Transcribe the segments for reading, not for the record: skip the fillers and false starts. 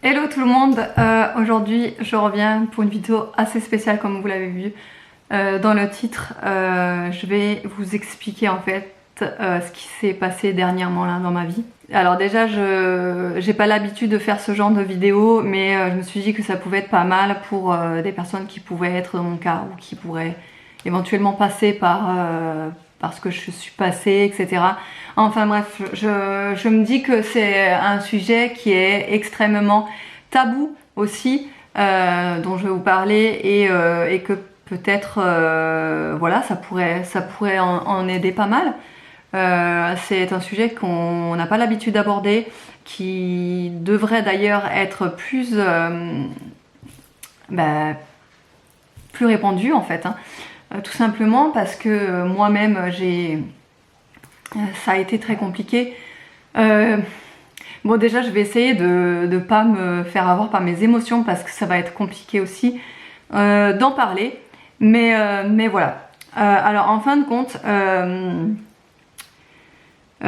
Hello tout le monde, aujourd'hui je reviens pour une vidéo assez spéciale comme vous l'avez vu. Dans le titre, je vais vous expliquer en fait ce qui s'est passé dernièrement là dans ma vie. Alors déjà, je n'ai pas l'habitude de faire ce genre de vidéo, mais je me suis dit que ça pouvait être pas mal pour des personnes qui pouvaient être dans mon cas ou qui pourraient éventuellement passer par ce que je suis passée, etc. Enfin bref, je me dis que c'est un sujet qui est extrêmement tabou aussi, dont je vais vous parler et que peut-être voilà, ça pourrait en aider pas mal. C'est un sujet qu'on n'a pas l'habitude d'aborder, qui devrait d'ailleurs être plus répandu en fait, hein. Tout simplement parce que moi-même ça a été très compliqué. Bon, déjà je vais essayer de ne pas me faire avoir par mes émotions parce que ça va être compliqué aussi d'en parler, mais voilà. Alors en fin de compte,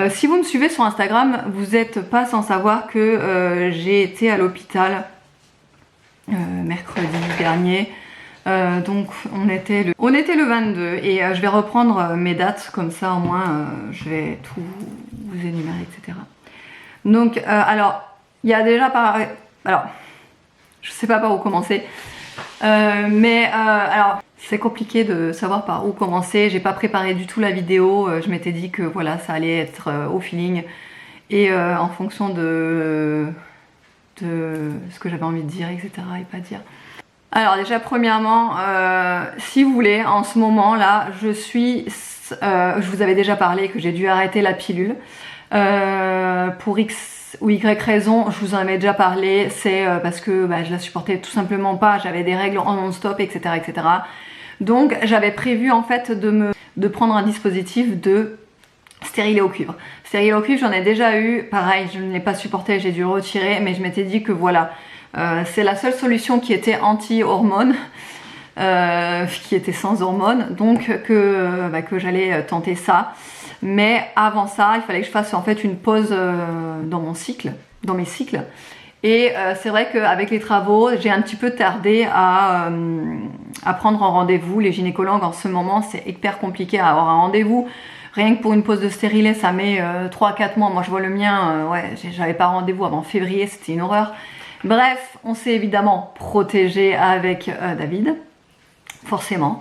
si vous me suivez sur Instagram, vous n'êtes pas sans savoir que j'ai été à l'hôpital mercredi dernier. Donc on était le 22 et je vais reprendre mes dates comme ça au moins je vais tout vous énumérer, etc. Donc alors il y a déjà alors je sais pas par où commencer, alors c'est compliqué de savoir par où commencer. J'ai pas préparé du tout la vidéo, je m'étais dit que voilà, ça allait être au feeling et en fonction de ce que j'avais envie de dire, etc. et pas dire. Alors déjà premièrement, si vous voulez, en ce moment là, je vous avais déjà parlé que j'ai dû arrêter la pilule pour X ou Y raison. Je vous en avais déjà parlé, c'est parce que je la supportais tout simplement pas, j'avais des règles en non-stop, etc., etc. Donc j'avais prévu en fait de prendre un dispositif de stérilet au cuivre. Stérilet au cuivre, j'en ai déjà eu, pareil, je ne l'ai pas supporté, j'ai dû le retirer, mais je m'étais dit que voilà, c'est la seule solution qui était anti-hormones, qui était sans hormones, donc que j'allais tenter ça. Mais avant ça, il fallait que je fasse en fait une pause dans mes cycles. Et c'est vrai qu'avec les travaux, j'ai un petit peu tardé à prendre un rendez-vous. Les gynécologues en ce moment, c'est hyper compliqué à avoir un rendez-vous. Rien que pour une pause de stérilet, ça met 3-4 mois. Moi je vois le mien, j'avais pas rendez-vous avant février, c'était une horreur. Bref, on s'est évidemment protégé avec David, forcément.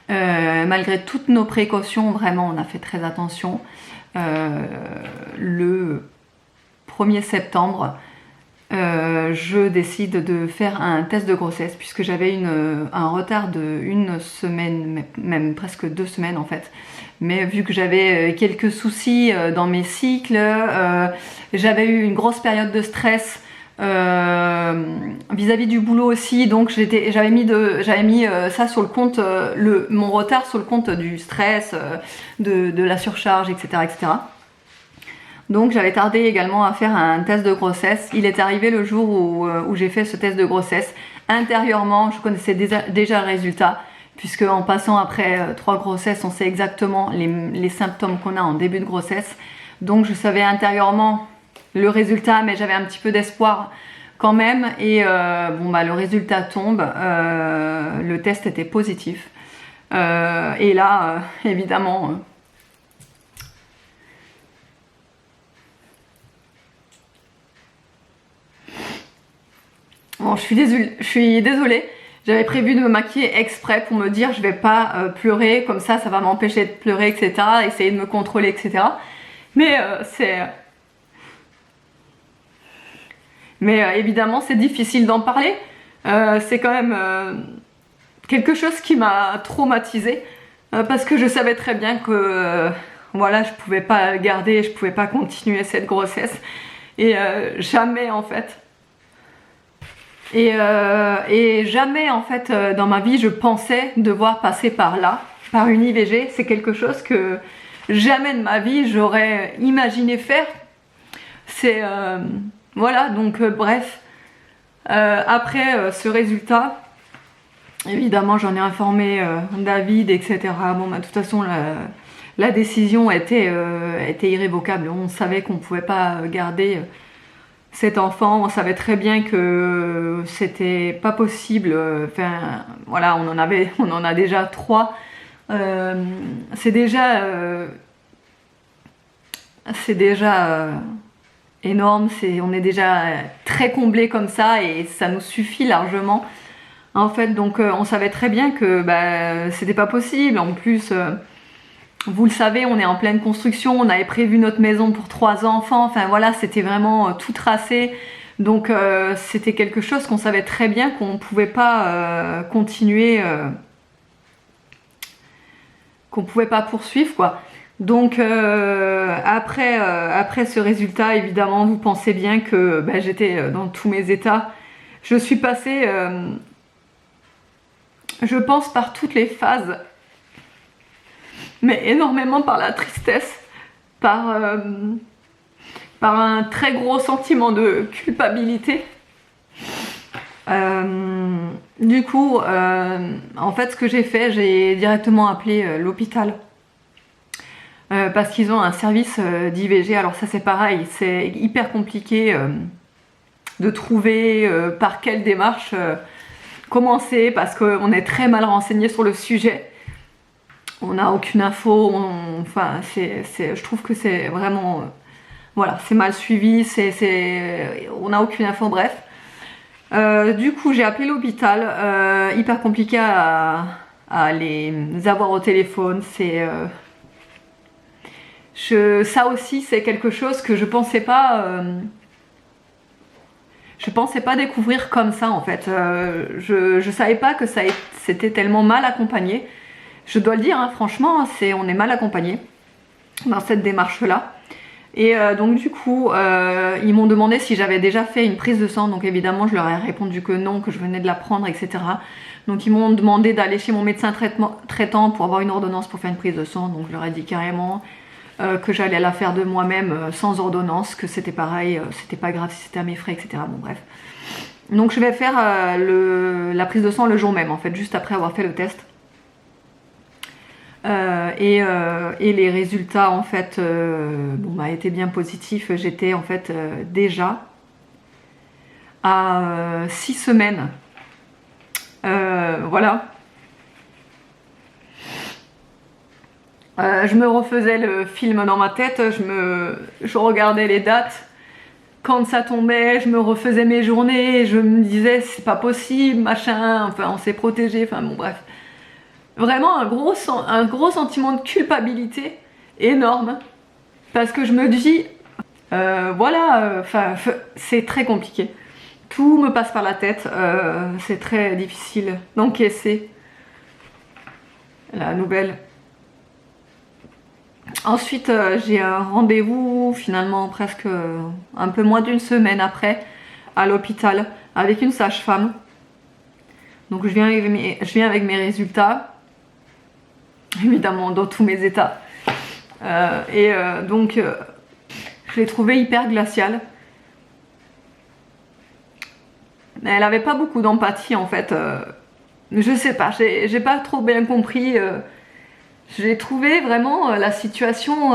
Malgré toutes nos précautions, vraiment, on a fait très attention. Le 1er septembre, je décide de faire un test de grossesse puisque j'avais un retard de 1 semaine, même presque 2 semaines en fait. Mais vu que j'avais quelques soucis dans mes cycles, j'avais eu une grosse période de stress vis-à-vis du boulot aussi, donc j'avais mis ça sur le compte, mon retard sur le compte du stress, de la surcharge, etc., etc. Donc j'avais tardé également à faire un test de grossesse. Il est arrivé le jour où j'ai fait ce test de grossesse. Intérieurement, je connaissais déjà le résultat, puisque en passant après 3 grossesses, on sait exactement les symptômes qu'on a en début de grossesse. Donc je savais intérieurement le résultat, mais j'avais un petit peu d'espoir quand même. Et le résultat tombe. Le test était positif. Et là, évidemment... Bon, je suis désolée. J'avais prévu de me maquiller exprès pour me dire je vais pas pleurer, comme ça va m'empêcher de pleurer, etc. Essayer de me contrôler, etc. Mais évidemment c'est difficile d'en parler. C'est quand même quelque chose qui m'a traumatisée parce que je savais très bien que voilà, je pouvais pas garder, je pouvais pas continuer cette grossesse et jamais en fait. Et jamais en fait dans ma vie je pensais devoir passer par là, par une IVG. C'est quelque chose que jamais de ma vie j'aurais imaginé faire. C'est voilà, donc bref, après ce résultat, évidemment j'en ai informé David, etc. Bon, de toute façon la décision était irrévocable. On savait qu'on ne pouvait pas garder cet enfant. On savait très bien que c'était pas possible. Enfin, voilà, on en a déjà 3. C'est déjà énorme. On est déjà très comblé comme ça et ça nous suffit largement. En fait, donc on savait très bien que bah, c'était pas possible. En plus, vous le savez, on est en pleine construction. On avait prévu notre maison pour 3 enfants. Enfin voilà, c'était vraiment tout tracé. Donc c'était quelque chose qu'on savait très bien qu'on pouvait pas continuer, qu'on pouvait pas poursuivre quoi. Donc après ce résultat, évidemment, vous pensez bien que bah, j'étais dans tous mes états. Je suis passée, je pense, par toutes les phases, mais énormément par la tristesse, par un très gros sentiment de culpabilité. Du coup, en fait, ce que j'ai fait, j'ai directement appelé l'hôpital. Parce qu'ils ont un service d'IVG. Alors ça c'est pareil, c'est hyper compliqué de trouver par quelle démarche commencer, parce qu'on est très mal renseigné sur le sujet. On n'a aucune info, enfin je trouve que c'est vraiment... voilà, c'est mal suivi, on n'a aucune info, bref. Du coup, j'ai appelé l'hôpital, hyper compliqué à les avoir au téléphone. Ça aussi, c'est quelque chose que je pensais pas découvrir comme ça en fait. Je savais pas que c'était tellement mal accompagné. Je dois le dire, hein, franchement, on est mal accompagné dans cette démarche-là. Et donc du coup, ils m'ont demandé si j'avais déjà fait une prise de sang. Donc évidemment, je leur ai répondu que non, que je venais de la prendre, etc. Donc ils m'ont demandé d'aller chez mon médecin traitant pour avoir une ordonnance pour faire une prise de sang. Donc je leur ai dit carrément que j'allais la faire de moi-même sans ordonnance, que c'était pareil, c'était pas grave si c'était à mes frais, etc. Bon bref. Donc je vais faire la prise de sang le jour même, en fait, juste après avoir fait le test. Et les résultats en fait étaient bien positifs. J'étais en fait déjà à 6 semaines. Voilà. Je me refaisais le film dans ma tête, je regardais les dates. Quand ça tombait, je me refaisais mes journées, je me disais c'est pas possible, machin, enfin on s'est protégé, enfin bon bref. Vraiment un gros sentiment de culpabilité énorme, parce que je me dis, voilà, c'est très compliqué. Tout me passe par la tête, c'est très difficile d'encaisser la nouvelle. Ensuite, j'ai un rendez-vous finalement presque un peu moins d'une semaine après à l'hôpital avec une sage-femme. Donc je viens avec mes résultats, évidemment dans tous mes états. Donc je l'ai trouvée hyper glaciale. Mais elle avait pas beaucoup d'empathie en fait. Je sais pas, j'ai pas trop bien compris. J'ai trouvé vraiment la situation,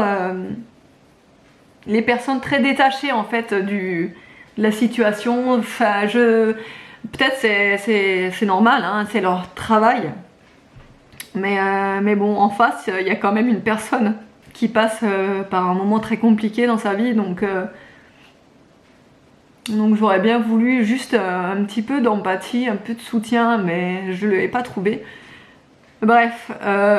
les personnes très détachées en fait de la situation. Enfin, peut-être c'est normal, hein, c'est leur travail. Mais bon, en face, il y a quand même une personne qui passe par un moment très compliqué dans sa vie, donc j'aurais bien voulu juste un petit peu d'empathie, un peu de soutien, mais je ne l'ai pas trouvé. Bref,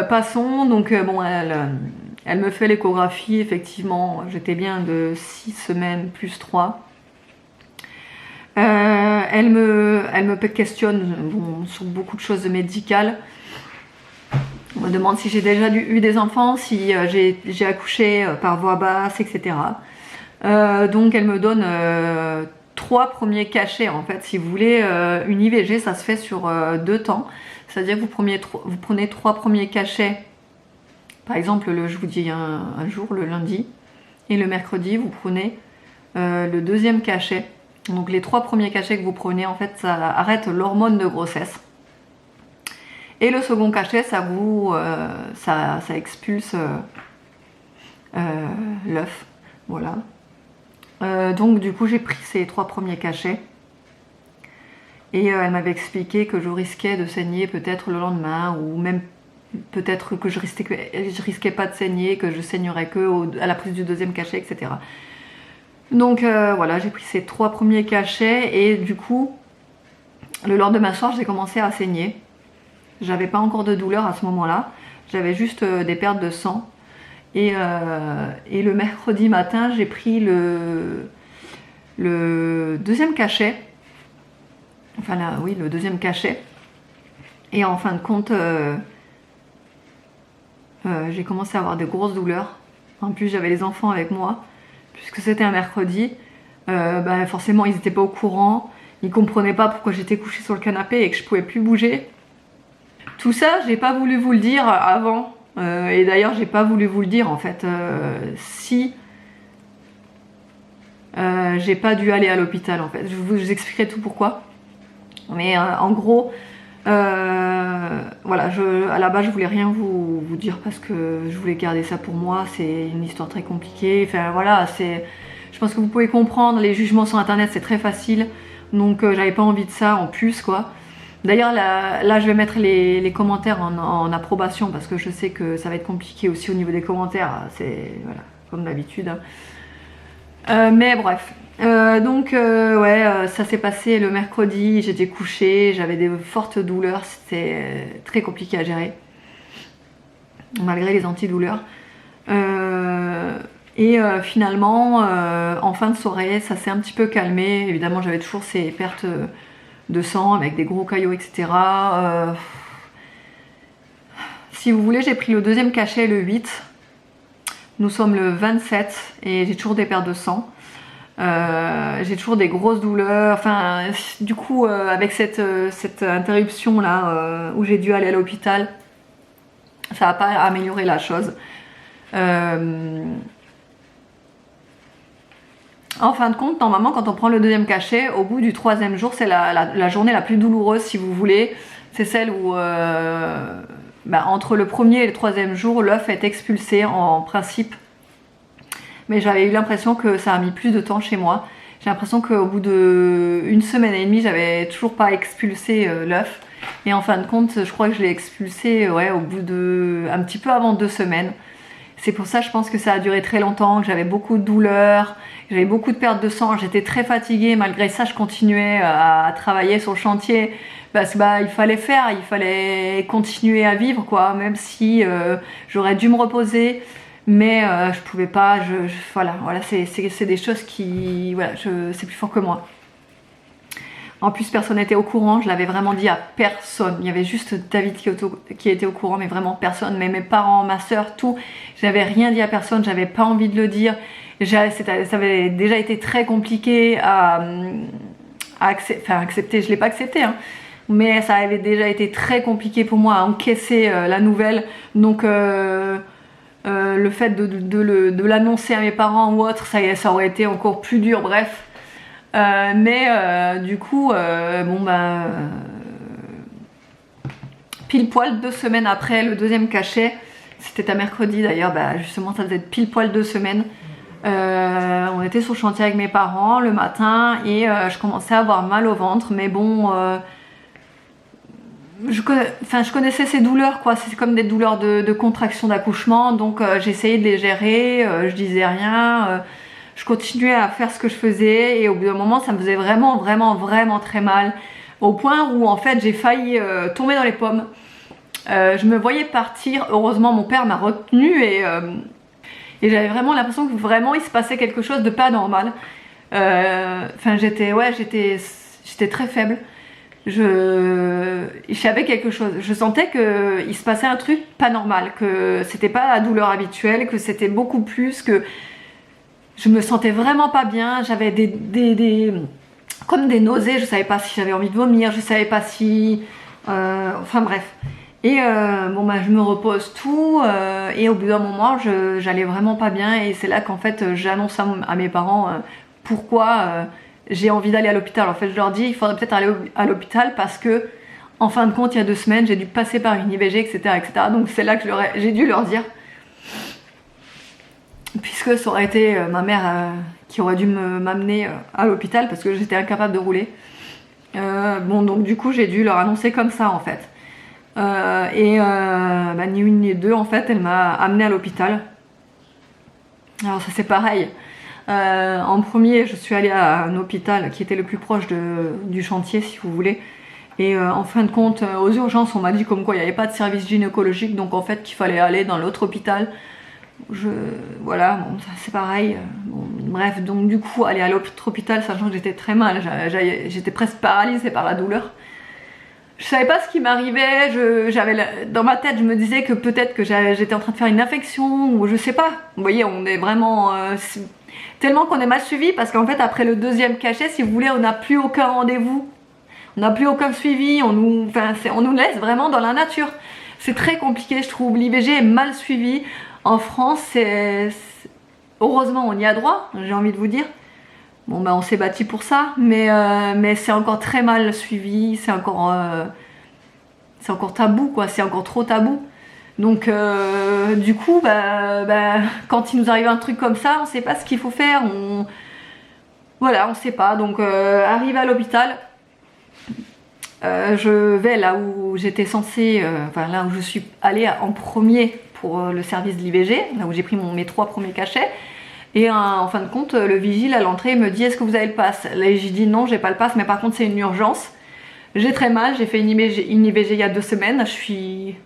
passons. Donc bon, elle me fait l'échographie, effectivement, j'étais bien de 6 semaines plus 3. Elle me questionne sur beaucoup de choses médicales. On me demande si j'ai déjà eu des enfants, si j'ai accouché par voie basse, etc. Donc elle me donne 3 premiers cachets en fait. Si vous voulez une IVG, ça se fait sur 2 temps. C'est-à-dire que vous prenez 3 premiers cachets. Par exemple, je vous dis un jour, le lundi. Et le mercredi, vous prenez le 2e cachet. Donc les 3 premiers cachets que vous prenez, en fait, ça arrête l'hormone de grossesse. Et le second cachet, ça expulse l'œuf. Voilà. Donc du coup j'ai pris ces 3 premiers cachets. Et elle m'avait expliqué que je risquais de saigner peut-être le lendemain, ou même peut-être que je risquais pas de saigner, que je saignerais que à la prise du 2e cachet, etc. Donc voilà, j'ai pris ces 3 premiers cachets et du coup, le lendemain soir, j'ai commencé à saigner. J'avais pas encore de douleur à ce moment-là, j'avais juste des pertes de sang. Et le mercredi matin, j'ai pris le 2e cachet. Enfin là, oui, le 2e cachet. Et en fin de compte, j'ai commencé à avoir des grosses douleurs. En plus, j'avais les enfants avec moi, puisque c'était un mercredi. Forcément, ils n'étaient pas au courant. Ils comprenaient pas pourquoi j'étais couchée sur le canapé et que je pouvais plus bouger. Tout ça, j'ai pas voulu vous le dire avant. Et d'ailleurs, j'ai pas voulu vous le dire en fait. Si j'ai pas dû aller à l'hôpital en fait. Je vous expliquerai tout pourquoi. Mais en gros, voilà, à la base je voulais rien vous dire parce que je voulais garder ça pour moi. C'est une histoire très compliquée. Enfin voilà, je pense que vous pouvez comprendre. Les jugements sur internet c'est très facile. Donc j'avais pas envie de ça en plus quoi. D'ailleurs là je vais mettre les commentaires en approbation parce que je sais que ça va être compliqué aussi au niveau des commentaires. C'est voilà, comme d'habitude. Mais bref. Ça s'est passé le mercredi, j'étais couchée, j'avais des fortes douleurs, c'était très compliqué à gérer, malgré les antidouleurs. Finalement, en fin de soirée, ça s'est un petit peu calmé. Évidemment, j'avais toujours ces pertes de sang avec des gros caillots, etc. Si vous voulez, j'ai pris le 2e cachet le 8. Nous sommes le 27 et j'ai toujours des pertes de sang. J'ai toujours des grosses douleurs. Enfin, du coup, avec cette interruption là où j'ai dû aller à l'hôpital, ça n'a pas amélioré la chose. En fin de compte, normalement, quand on prend le 2e cachet, au bout du 3e jour, c'est la journée la plus douloureuse, si vous voulez. C'est celle où, entre le 1er et le 3e jour, l'œuf est expulsé en principe. Mais j'avais eu l'impression que ça a mis plus de temps chez moi. J'ai l'impression qu'au bout d'1 semaine et demie, j'avais toujours pas expulsé l'œuf. Et en fin de compte, je crois que je l'ai expulsé au bout un petit peu avant 2 semaines. C'est pour ça, je pense que ça a duré très longtemps, que j'avais beaucoup de douleurs, j'avais beaucoup de pertes de sang, j'étais très fatiguée. Malgré ça, je continuais à travailler sur le chantier parce que il fallait continuer à vivre quoi, même si j'aurais dû me reposer. Mais je pouvais pas, voilà, c'est des choses qui, voilà, c'est plus fort que moi. En plus, personne n'était au courant, je l'avais vraiment dit à personne. Il y avait juste David qui était au courant, mais vraiment personne. Mais mes parents, ma soeur, tout. J'avais rien dit à personne, j'avais pas envie de le dire. Ça avait déjà été très compliqué à accepter. Je l'ai pas accepté, hein. Mais ça avait déjà été très compliqué pour moi à encaisser la nouvelle. Donc le fait de l'annoncer à mes parents ou autre, ça aurait été encore plus dur, bref. Du coup, pile poil 2 semaines après le 2e cachet, c'était un mercredi d'ailleurs, justement ça faisait pile poil 2 semaines. On était sur le chantier avec mes parents le matin et je commençais à avoir mal au ventre, mais bon... je connaissais ces douleurs quoi, c'est comme des douleurs de contraction d'accouchement, donc j'essayais de les gérer, je disais rien, je continuais à faire ce que je faisais et au bout d'un moment ça me faisait vraiment très mal, au point où en fait j'ai failli tomber dans les pommes. Je me voyais partir, heureusement mon père m'a retenue et j'avais vraiment l'impression que il se passait quelque chose de pas normal. J'étais très faible. Je savais quelque chose, je sentais qu'il se passait un truc pas normal, que c'était pas la douleur habituelle, que c'était beaucoup plus, que je me sentais vraiment pas bien, j'avais comme des nausées, je savais pas si j'avais envie de vomir, je savais pas si... enfin bref. Et je me repose tout et au bout d'un moment j'allais vraiment pas bien et c'est là qu'en fait j'annonce à mes parents pourquoi j'ai envie d'aller à l'hôpital. En fait, je leur dis, il faudrait peut-être aller à l'hôpital parce que, en fin de compte, il y a 2 semaines, j'ai dû passer par une IVG, etc., etc. Donc c'est là que j'ai dû leur dire. puisque ça aurait été ma mère qui aurait dû m'amener à l'hôpital parce que j'étais incapable de rouler. Bon, donc du coup j'ai dû leur annoncer comme ça en fait. Ni une ni deux, en fait, elle m'a amenée à l'hôpital. Alors ça c'est pareil. En premier, je suis allée à un hôpital qui était le plus proche du chantier, si vous voulez. Et en fin de compte, aux urgences, on m'a dit comme quoi il n'y avait pas de service gynécologique, donc en fait qu'il fallait aller dans l'autre hôpital. Voilà, bon, c'est pareil. Bon, bref, donc du coup, aller à l'autre hôpital, sachant que j'étais très mal, j'étais presque paralysée par la douleur. Je savais pas ce qui m'arrivait, dans ma tête je me disais que peut-être que j'étais en train de faire une infection ou je sais pas. Vous voyez, on est vraiment tellement qu'on est mal suivi parce qu'en fait après le deuxième cachet, si vous voulez, on n'a plus aucun rendez-vous, on n'a plus aucun suivi, on nous laisse vraiment dans la nature. C'est très compliqué, je trouve. L'IVG est mal suivi. En France, heureusement on y a droit, j'ai envie de vous dire. Bon on s'est battu pour ça, mais c'est encore très mal suivi, c'est encore tabou quoi, c'est encore trop tabou. Donc du coup, quand il nous arrive un truc comme ça, on sait pas ce qu'il faut faire, voilà, on sait pas. Donc arrivé à l'hôpital, je vais là où j'étais censée, là où je suis allée en premier pour le service de l'IVG, là où j'ai pris mes 3 premiers cachets. Et en fin de compte, le vigile à l'entrée me dit: est-ce que vous avez le pass? Là j'ai dit non, j'ai pas le pass, mais par contre c'est une urgence. J'ai très mal, j'ai fait une IVG il y a 2 semaines, je suis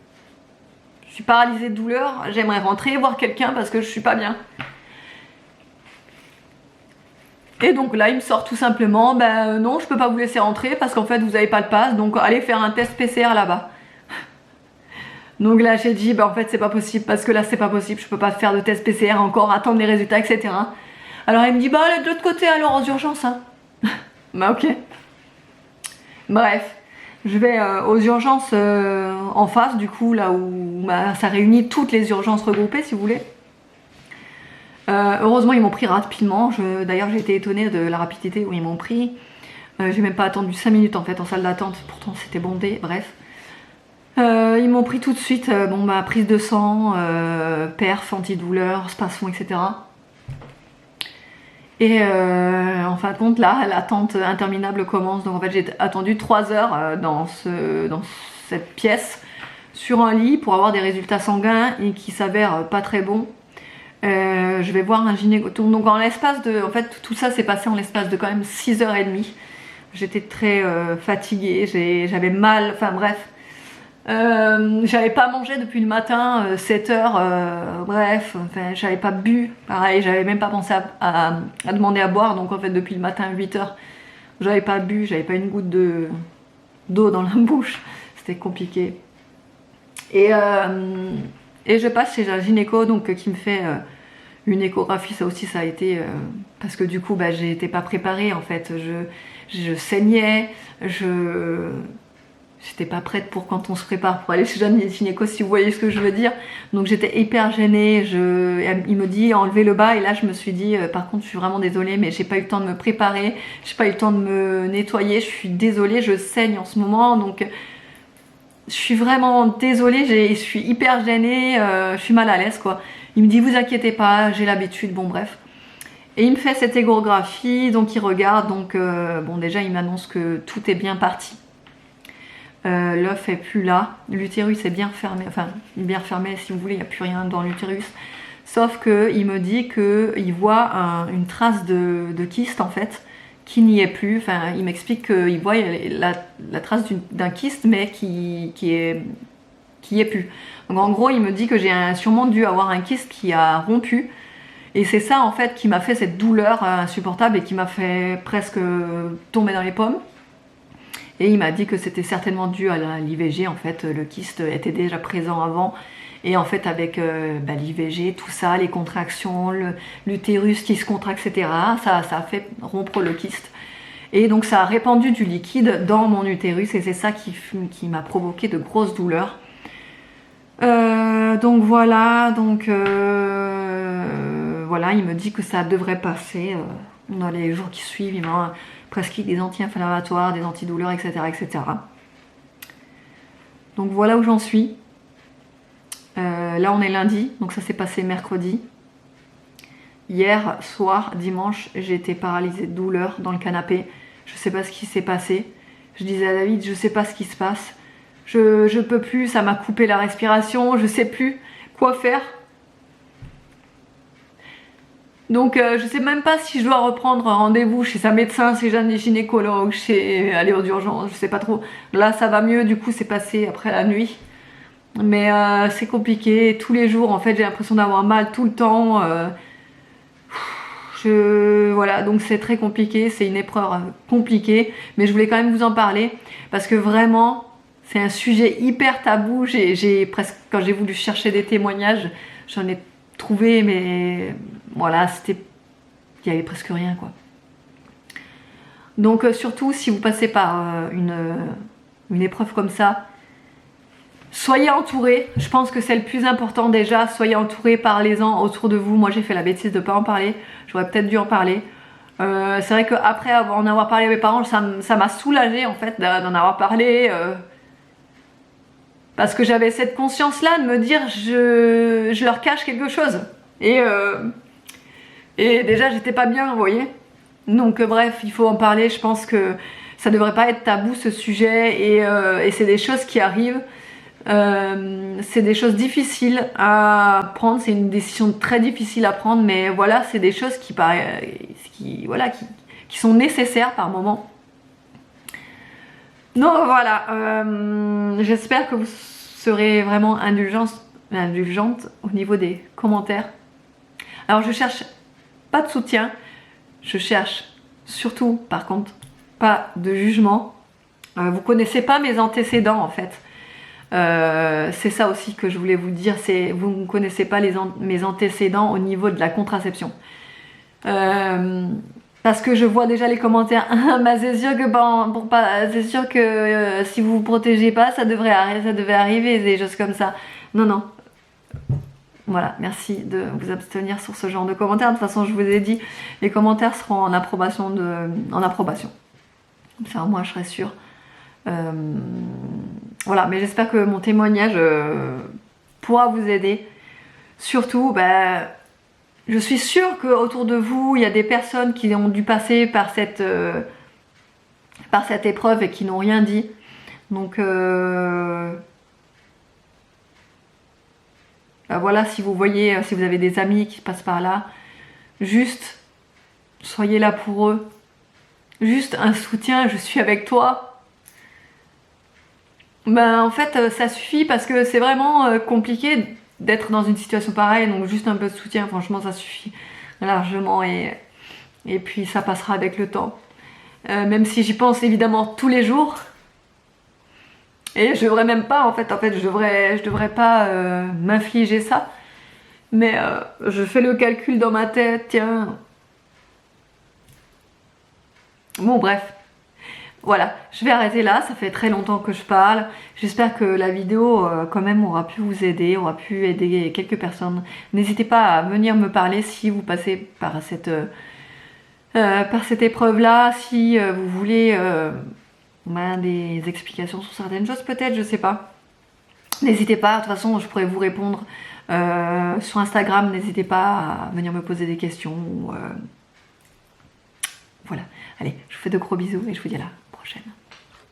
paralysée de douleur, j'aimerais rentrer voir quelqu'un parce que je suis pas bien. Et donc là il me sort tout simplement: non, je peux pas vous laisser rentrer parce qu'en fait vous avez pas le pass, donc allez faire un test PCR là-bas. Donc là j'ai dit en fait c'est pas possible, parce que là c'est pas possible, je peux pas faire de test PCR encore, attendre les résultats, etc. Alors il me dit allez de l'autre côté alors aux urgences hein. Ok. Bref, je vais aux urgences en face du coup, là où ça réunit toutes les urgences regroupées si vous voulez. Heureusement ils m'ont pris rapidement, d'ailleurs j'ai été étonnée de la rapidité où ils m'ont pris. J'ai même pas attendu 5 minutes en fait en salle d'attente, pourtant c'était bondé, bref. Ils m'ont pris tout de suite, prise de sang, perf, antidouleur, spasmon, etc. Et en fin de compte, là, l'attente interminable commence. Donc en fait, j'ai attendu 3 heures dans cette pièce, sur un lit, pour avoir des résultats sanguins et qui s'avèrent pas très bons. Je vais voir un gynéco. Donc en fait, tout ça s'est passé en l'espace de quand même 6h30. J'étais très fatiguée, j'avais mal, enfin bref. J'avais pas mangé depuis le matin, 7h, bref, enfin, j'avais pas bu, pareil, j'avais même pas pensé à demander à boire, donc en fait depuis le matin 8h, j'avais pas bu, j'avais pas une goutte d'eau dans la bouche, c'était compliqué. Et je passe chez un gynéco donc, qui me fait une échographie, ça aussi ça a été, parce que du coup j'étais pas préparée en fait, je saignais, j'étais pas prête pour quand on se prépare pour aller chez un gynéco, si vous voyez ce que je veux dire. Donc j'étais hyper gênée, il me dit enlevez le bas, et là je me suis dit par contre je suis vraiment désolée mais j'ai pas eu le temps de me préparer, j'ai pas eu le temps de me nettoyer, je suis désolée, je saigne en ce moment, donc je suis vraiment désolée, je suis hyper gênée, je suis mal à l'aise quoi. Il me dit vous inquiétez pas, j'ai l'habitude, bon bref. Et il me fait cette échographie, donc il regarde, donc déjà il m'annonce que tout est bien parti. L'œuf est plus là, l'utérus est bien fermé, enfin bien fermé si vous voulez, il n'y a plus rien dans l'utérus, sauf que il me dit qu'il voit une trace de kyste en fait, qui n'y est plus, enfin il m'explique qu'il voit la trace d'un kyste mais qui est plus. Donc en gros il me dit que j'ai sûrement dû avoir un kyste qui a rompu, et c'est ça en fait qui m'a fait cette douleur insupportable et qui m'a fait presque tomber dans les pommes. Et il m'a dit que c'était certainement dû à l'IVG, en fait, le kyste était déjà présent avant. Et en fait, avec l'IVG, tout ça, les contractions, l'utérus qui se contracte, etc., ça a fait rompre le kyste. Et donc ça a répandu du liquide dans mon utérus, et c'est ça qui m'a provoqué de grosses douleurs. Donc voilà, voilà, il me dit que ça devrait passer dans les jours qui suivent. Il m'a prescrit des anti-inflammatoires, des antidouleurs, etc., etc. Donc voilà où j'en suis. Là on est lundi, donc ça s'est passé mercredi. hier soir, dimanche, j'ai été paralysée de douleur dans le canapé. Je sais pas ce qui s'est passé. Je disais à David, je sais pas ce qui se passe. Je peux plus, ça m'a coupé la respiration, je sais plus quoi faire. Donc je sais même pas si je dois reprendre un rendez-vous chez sa médecin, chez un gynécologue, chez aller aux urgences, je sais pas trop. Là ça va mieux, du coup c'est passé après la nuit. Mais c'est compliqué, tous les jours en fait j'ai l'impression d'avoir mal tout le temps. Voilà, donc c'est très compliqué, c'est une épreuve compliquée, mais je voulais quand même vous en parler parce que vraiment c'est un sujet hyper tabou. J'ai presque, quand j'ai voulu chercher des témoignages, j'en ai trouvé, mais voilà, il y avait presque rien quoi. Donc surtout si vous passez par une épreuve comme ça, soyez entourés. Je pense que c'est le plus important déjà. Soyez entourés, parlez-en autour de vous. Moi j'ai fait la bêtise de ne pas en parler, j'aurais peut-être dû en parler. C'est vrai qu'après en avoir parlé à mes parents, ça m'a soulagée en fait d'en avoir parlé. Parce que j'avais cette conscience-là de me dire je leur cache quelque chose. Et déjà j'étais pas bien, vous voyez. Donc bref, il faut en parler. Je pense que ça devrait pas être tabou ce sujet. Et c'est des choses qui arrivent. C'est des choses difficiles à prendre. C'est une décision très difficile à prendre. Mais voilà, c'est des choses qui sont nécessaires par moment. Donc voilà, j'espère que vous serez vraiment indulgente au niveau des commentaires. Alors je cherche pas de soutien, je cherche surtout par contre pas de jugement. Vous connaissez pas mes antécédents en fait. C'est ça aussi que je voulais vous dire, c'est vous ne connaissez pas mes antécédents au niveau de la contraception. Parce que je vois déjà les commentaires. Bah c'est sûr que si vous vous protégez pas, ça devait arriver, des choses comme ça. Non, non. Voilà, merci de vous abstenir sur ce genre de commentaires. De toute façon, je vous ai dit, les commentaires seront en approbation. Comme ça, au moins, je serai sûre. Voilà, mais j'espère que mon témoignage pourra vous aider. Surtout, je suis sûre qu'autour de vous, il y a des personnes qui ont dû passer par cette épreuve et qui n'ont rien dit. Donc voilà, si vous voyez, si vous avez des amis qui passent par là, juste soyez là pour eux. Juste un soutien, je suis avec toi. En fait, ça suffit parce que c'est vraiment compliqué d'être dans une situation pareille, donc juste un peu de soutien, franchement ça suffit largement et puis ça passera avec le temps. Même si j'y pense évidemment tous les jours. Et je devrais même pas, en fait je devrais pas m'infliger ça. Mais je fais le calcul dans ma tête, tiens. Bon bref. Voilà, je vais arrêter là, ça fait très longtemps que je parle. J'espère que la vidéo quand même aura pu vous aider, aura pu aider quelques personnes. N'hésitez pas à venir me parler si vous passez par cette épreuve-là, si vous voulez des explications sur certaines choses peut-être, je sais pas. N'hésitez pas, de toute façon je pourrais vous répondre sur Instagram, n'hésitez pas à venir me poser des questions. Voilà, allez, je vous fais de gros bisous et je vous dis à la prochaine.